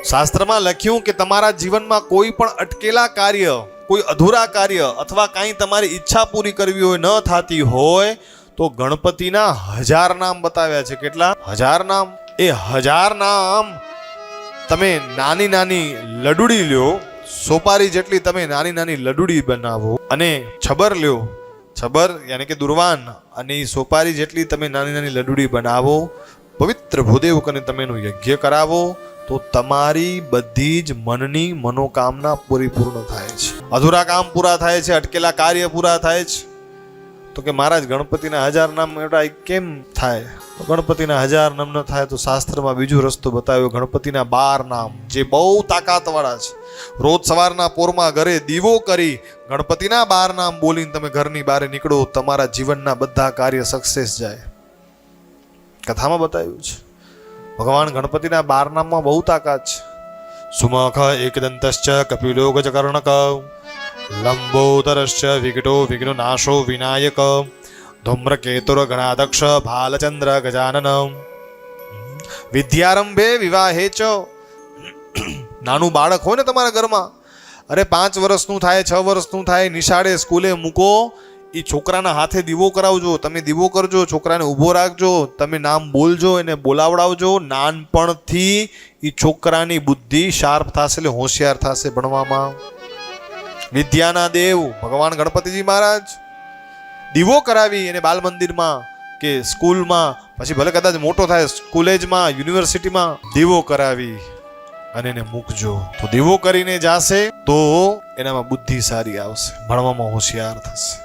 શાસ્ત્રમાં લખ્યું કે તમારા જીવનમાં કોઈ પણ અટકેલા કાર્ય, કોઈ અધૂરા કાર્ય અથવા કાંઈ તમારી ઈચ્છા પૂરી કરવી હોય, ન થતી હોય તો ગણપતિના 1000 નામ બતાવ્યા છે. કેટલા? 1000 નામ. એ 1000 નામ તમે નાની નાની લડુડી લ્યો, સોપારી જેટલી તમે નાની નાની લડુડી બનાવો અને છબર લ્યો, છબર યાની કે દુર્વાન, અને એ સોપારી જેટલી તમે નાની નાની લડુડી બનાવો, પવિત્ર ભૂદેવ કરીને તમે એનું યજ્ઞ કરાવો તો તમારી બધી જ મનની મનોકામના પરિપૂર્ણ થાય છે. અધૂરા કામ પૂરા થાય છે, અટકેલા કાર્ય પૂરા થાય છે. તો કે મહારાજ ગણપતિના 1000 નામ એવડા કેમ થાય? ગણપતિના 1000 નામ ન થાય તો શાસ્ત્રમાં બીજો રસ્તો બતાવ્યો, ગણપતિના 12 નામ, જે બહુ તાકાતવાળા છે. રોજ સવારના પોરમાં ઘરે દીવો કરી ગણપતિના 12 નામ બોલીને તમે ઘરની બહાર નીકળો, તમારા જીવનના બધા કાર્ય સક્સેસ જાય. કથામાં બતાવ્યું છે. ભગવાન ગણપતિના 12 નામમાં બહુ તાકાત છે. સુમખ એકદંતશ્ચ કપિલો ગજકર્ણક લંબોદરશ્ચ વિકટો વિઘ્નો નાશો વિનાયક ધૂમ્રકેતુર ગણાધક્ષ ભાલચંદ્ર ગજાનન વિદ્યારંભે વિવાહે ચ. નાનું બાળક હોય ને તમારા ઘરમાં, અરે 5 વર્ષનું થાય, 6 વર્ષનું થાય, નિશાળે સ્કૂલે મૂકો, એ છોકરાના હાથે દીવો કરાવજો. તમે દીવો કરજો, છોકરાને ઊભો રાખજો, તમે નામ બોલજો, એને બોલાવડાવજો. નાનપણથી એ છોકરાની બુદ્ધિ શાર્પ થશે, એટલે હોશિયાર થશે ભણવામાં. વિદ્યાના દેવ ભગવાન ગણપતિજી મહારાજ દીવો કરાવી એને બાલ મંદિરમાં કે સ્કૂલમાં, પછી ભલે કદાચ મોટો થાય કોલેજમાં, યુનિવર્સિટીમાં, દીવો કરાવી અને એને મૂકજો. તો દીવો કરીને જાશે તો એનામાં બુદ્ધિ સારી આવશે, ભણવામાં હોશિયાર થશે.